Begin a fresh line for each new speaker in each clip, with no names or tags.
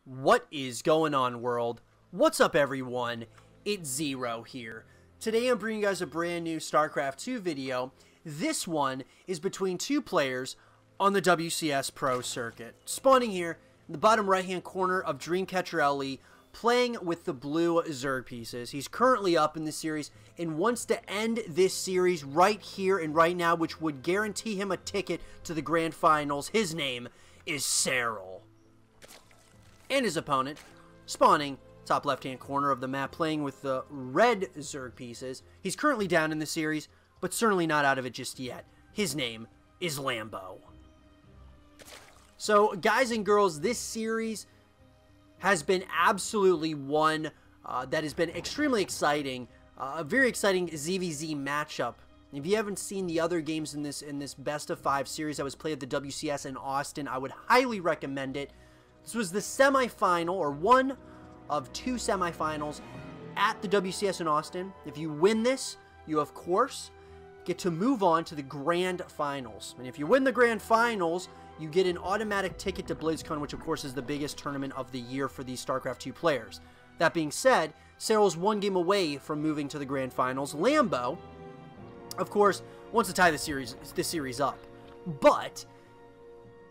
What is going on, world? What's up, everyone? It's Zero here. Today I'm bringing you guys a brand new Starcraft 2 video. This one is between two players on the WCS Pro circuit. Spawning here in the bottom right hand corner of Dreamcatcher LE, playing with the blue Zerg pieces. He's currently up in the series and wants to end this series right here and right now, which would guarantee him a ticket to the grand finals. His name is Serral. And his opponent, spawning top left-hand corner of the map, playing with the red Zerg pieces. He's currently down in the series, but certainly not out of it just yet. His name is Lambo. So, guys and girls, this series has been absolutely one that has been extremely exciting. A very exciting ZvZ matchup. If you haven't seen the other games in this best of 5 series that was played at the WCS in Austin, I would highly recommend it. This was the semifinal, or one of 2 semifinals at the WCS in Austin. If you win this, you of course get to move on to the grand finals. And if you win the grand finals, you get an automatic ticket to BlizzCon, which of course is the biggest tournament of the year for these StarCraft 2 players. That being said, Serral's 1 game away from moving to the grand finals. Lambo, of course, wants to tie this series up. But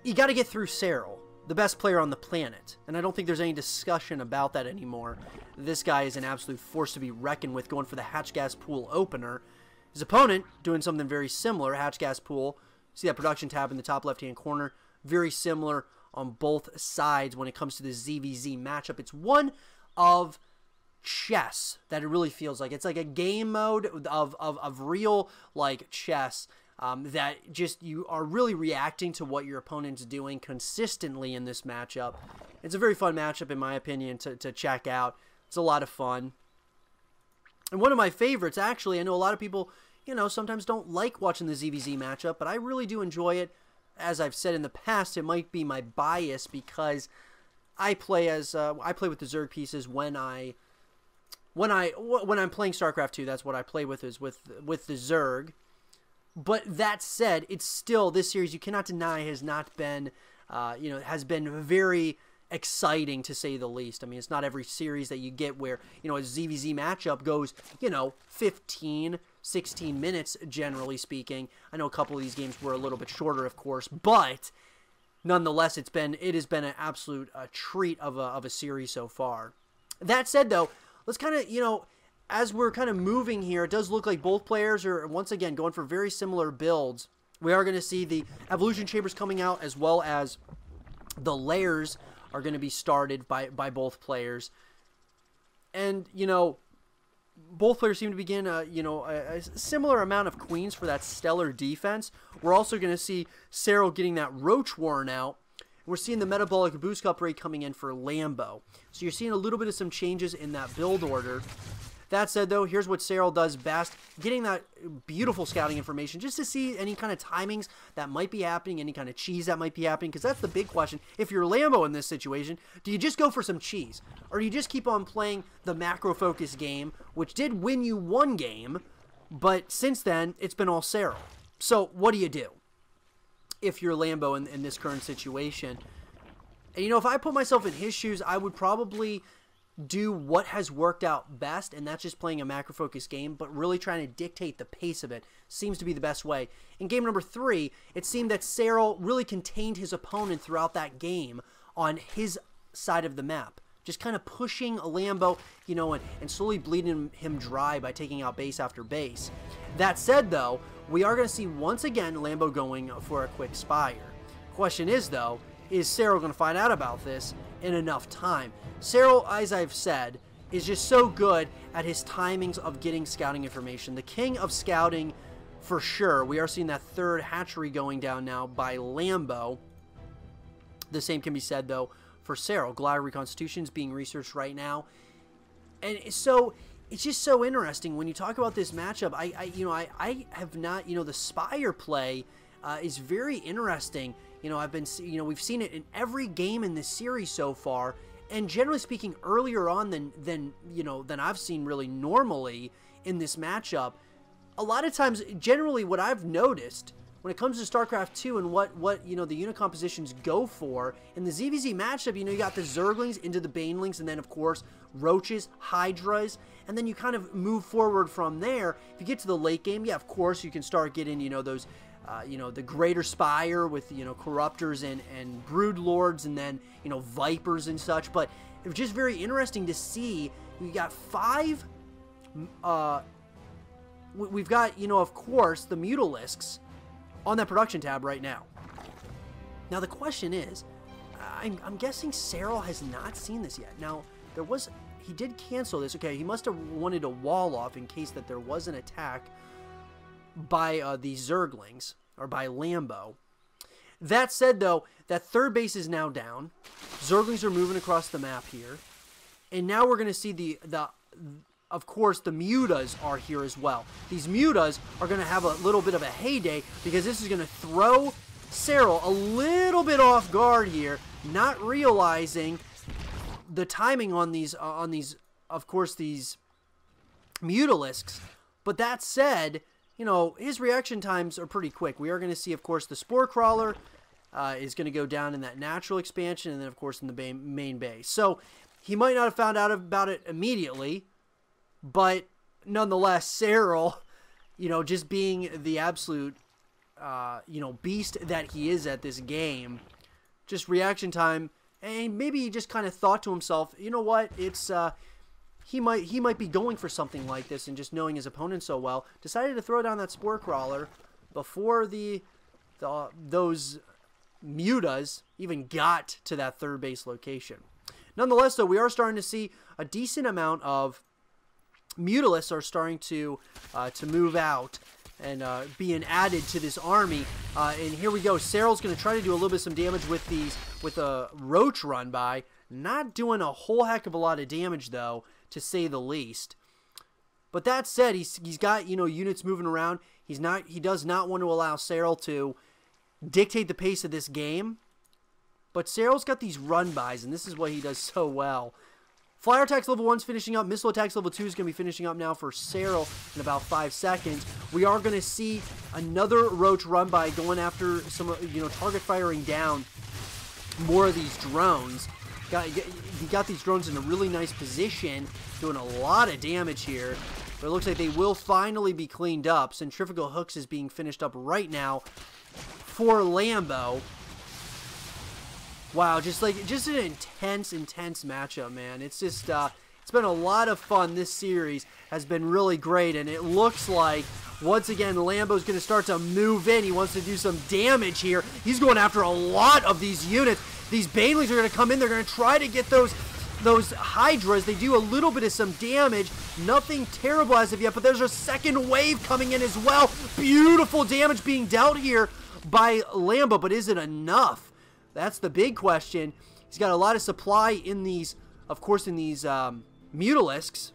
you got to get through Serral, the best player on the planet, and I don't think there's any discussion about that anymore. This guy is an absolute force to be reckoned with, going for the Hatch Gas Pool opener. His opponent doing something very similar. Hatch Gas Pool, see that production tab in the top left hand corner, very similar on both sides when it comes to the ZvZ matchup. It's one of chess that it really feels like. It's like a game mode of real like chess. That just you are really reacting to what your opponent's doing consistently in this matchup. It's a very fun matchup, in my opinion, to check out. It's a lot of fun. And one of my favorites, actually. I know a lot of people, you know, sometimes don't like watching the ZvZ matchup, but I really do enjoy it. As I've said in the past, it might be my bias because I play with the Zerg pieces when I'm playing StarCraft 2. That's what I play with, is with the Zerg. But that said, it's still, this series, you cannot deny, has not been, has been very exciting, to say the least. I mean, it's not every series that you get where, a ZvZ matchup goes, 15, 16 minutes, generally speaking. I know a couple of these games were a little bit shorter, of course, but nonetheless, it has been an absolute treat of a series so far. That said, though, let's kind of, as we're kind of moving here, it does look like both players are, once again, going for very similar builds. We are going to see the evolution chambers coming out, as well as the layers are going to be started by both players. And, both players seem to begin, a similar amount of queens for that stellar defense. We're also going to see Serral getting that Roach Warren out. We're seeing the metabolic boost upgrade coming in for Lambo. So you're seeing a little bit of some changes in that build order. That said, though, here's what Serral does best, getting that beautiful scouting information just to see any kind of timings that might be happening, any kind of cheese that might be happening, because that's the big question. If you're Lambo in this situation, do you just go for some cheese? Or do you just keep on playing the macro-focused game, which did win you 1 game, but since then, it's been all Serral. So, what do you do if you're Lambo in this current situation? And, if I put myself in his shoes, I would probably do what has worked out best, and that's just playing a macro-focused game, but really trying to dictate the pace of it seems to be the best way. In game number 3, it seemed that Serral really contained his opponent throughout that game on his side of the map, just kind of pushing a Lambo, and slowly bleeding him dry by taking out base after base. That said, though, we are going to see once again Lambo going for a quick Spire. Question is, though, is Serral going to find out about this in enough time? Serral, as I've said, is just so good at his timings of getting scouting information. The king of scouting, for sure. We are seeing that 3rd hatchery going down now by Lambo. The same can be said, though, for Serral. Glider reconstitution is being researched right now. And so it's just so interesting when you talk about this matchup. I have not, the Spire play is very interesting. We've seen it in every game in this series so far, and generally speaking, earlier on than I've seen really normally in this matchup. A lot of times, generally, what I've noticed when it comes to StarCraft 2 and what you know, the unit compositions go for, in the ZvZ matchup, you know, you got the Zerglings into the Banelings, and then, of course, Roaches, Hydras, and then you kind of move forward from there. If you get to the late game, yeah, of course, you can start getting, you know, those, you know, the Greater Spire with, you know, Corruptors and Brood Lords, and then, you know, Vipers and such. But it was just very interesting to see. You got 5, we've got, you know, of course, the Mutalisks on that production tab right now. Now, the question is, I'm guessing Serral has not seen this yet. Now, he did cancel this. Okay, he must have wanted a wall off in case that there was an attack by the Zerglings, or by Lambo. That said, though, that third base is now down. Zerglings are moving across the map here. And now we're going to see of course, the Mutas are here as well. These Mutas are going to have a little bit of a heyday, because this is going to throw Serral a little bit off guard here, not realizing the timing on these, of course, these Mutalisks. But that said, you know, his reaction times are pretty quick. We are going to see, of course, the Spore Crawler is going to go down in that natural expansion, and then, of course, in the main base. So he might not have found out about it immediately, but nonetheless, Serral, you know, just being the absolute, you know, beast that he is at this game, just reaction time, and maybe he just kind of thought to himself, you know what, it's, he might be going for something like this, and just knowing his opponent so well, decided to throw down that Spore Crawler before those Mutas even got to that third base location. Nonetheless, though, we are starting to see a decent amount of Mutalisks are starting to move out and being added to this army. And here we go. Serral's going to try to do a little bit of some damage with a Roach run by. Not doing a whole heck of a lot of damage, though, to say the least. But that said, he's got, you know, units moving around. He does not want to allow Serral to dictate the pace of this game. But Serral's got these run-bys, and this is what he does so well. Flyer attacks level 1 is finishing up. Missile attacks level 2 is going to be finishing up now for Serral in about 5 seconds. We are going to see another Roach run-by going after some, you know, target firing down more of these drones. He got these drones in a really nice position, doing a lot of damage here. But it looks like they will finally be cleaned up. Centrifugal Hooks is being finished up right now for Lambo. Wow, just an intense matchup, man. It's just, it's been a lot of fun. This series has been really great, and it looks like, once again, Lambo's going to start to move in. He wants to do some damage here. He's going after a lot of these units. These Banelings are going to come in. They're going to try to get those Hydras. They do a little bit of some damage. Nothing terrible as of yet, but there's a second wave coming in as well. Beautiful damage being dealt here by Lambo, but is it enough? That's the big question. He's got a lot of supply in these, of course, in these Mutalisks.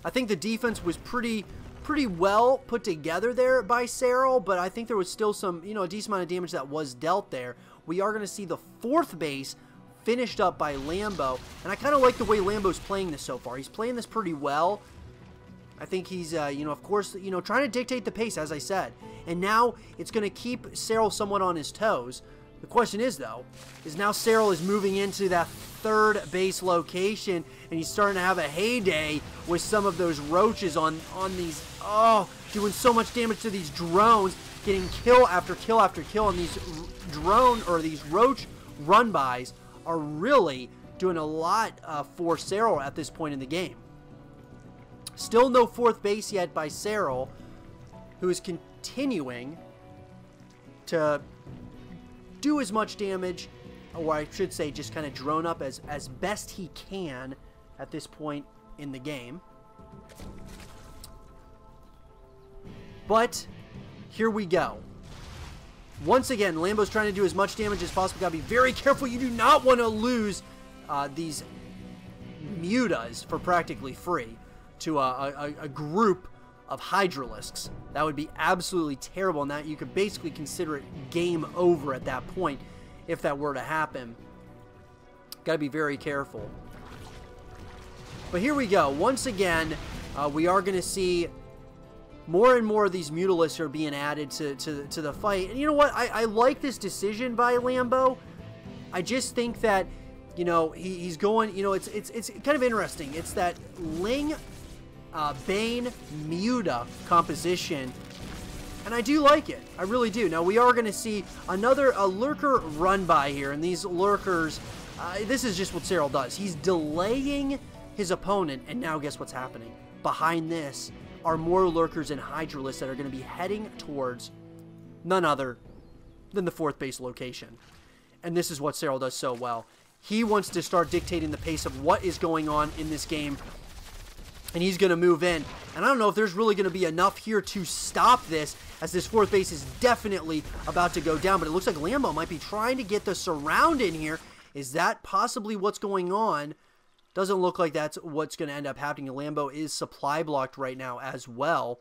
I think the defense was pretty well put together there by Serral, but I think there was still some, you know, a decent amount of damage that was dealt there. We are going to see the fourth base finished up by Lambo, and I kind of like the way Lambo's playing this so far. He's playing this pretty well. I think he's, you know, of course, you know, trying to dictate the pace, as I said. And now it's going to keep Serral somewhat on his toes. The question is, though, is now Serral is moving into that third base location, and he's starting to have a heyday with some of those Roaches on these, oh, doing so much damage to these drones, getting kill after kill after kill, and these these Roach run-bys are really doing a lot for Serral at this point in the game. Still no fourth base yet by Serral, who is continuing to do as much damage, or I should say just kind of drone up as best he can at this point in the game. But here we go. Once again, Lambo's trying to do as much damage as possible. Gotta be very careful. You do not want to lose these Mutas for practically free to a group of Hydralisks. That would be absolutely terrible, and that you could basically consider it game over at that point if that were to happen. Gotta be very careful. But here we go. Once again, we are going to see more and more of these Mutalisks are being added to the fight. And you know what? I like this decision by Lambo. I just think that, you know, he's going, you know, it's kind of interesting. It's that Ling, Bane, Muta composition. And I do like it. I really do. Now, we are going to see a lurker run by here. And these lurkers, this is just what Serral does. He's delaying his opponent. And now guess what's happening? Behind this are more lurkers and Hydralisks that are going to be heading towards none other than the 4th base location. And this is what Serral does so well. He wants to start dictating the pace of what is going on in this game. And he's going to move in. And I don't know if there's really going to be enough here to stop this, as this 4th base is definitely about to go down. But it looks like Lambo might be trying to get the surround in here. Is that possibly what's going on? Doesn't look like that's what's going to end up happening. Lambo is supply blocked right now as well.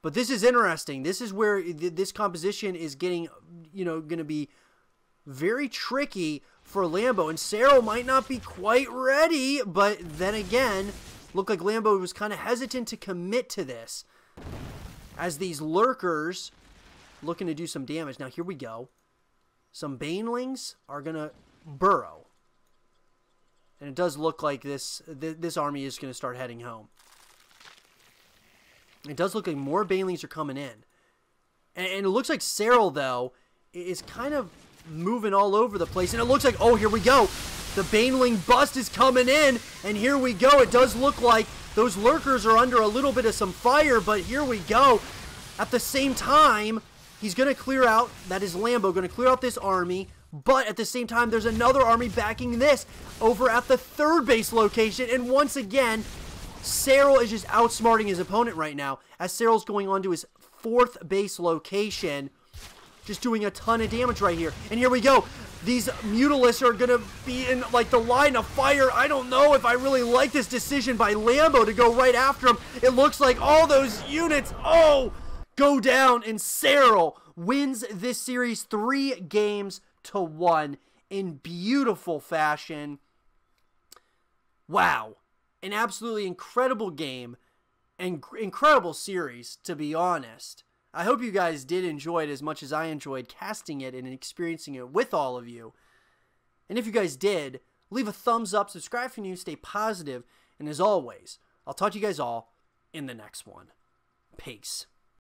But this is interesting. This is where this composition is getting, you know, going to be very tricky for Lambo. And Serral might not be quite ready, but then again, looked like Lambo was kind of hesitant to commit to this, as these lurkers looking to do some damage. Now, here we go. Some Banelings are going to burrow. And it does look like this army is going to start heading home. It does look like more Banelings are coming in. And it looks like Serral, though, is kind of moving all over the place. And it looks like, oh, here we go. The Baneling bust is coming in. And here we go. It does look like those lurkers are under a little bit of some fire. But here we go. At the same time, he's going to clear out, that is Lambo, going to clear out this army. But at the same time, there's another army backing this over at the 3rd base location. And once again, Serral is just outsmarting his opponent right now, as Serral's going on to his 4th base location, just doing a ton of damage right here. And here we go. These Mutalisks are going to be in, like, the line of fire. I don't know if I really like this decision by Lambo to go right after him. It looks like all those units, go down, and Serral wins this series 3-1 in beautiful fashion. Wow. An absolutely incredible game and incredible series, to be honest. I hope you guys did enjoy it as much as I enjoyed casting it and experiencing it with all of you. And if you guys did, leave a thumbs up, subscribe if you're new, stay positive, and as always, I'll talk to you guys all in the next one. Peace.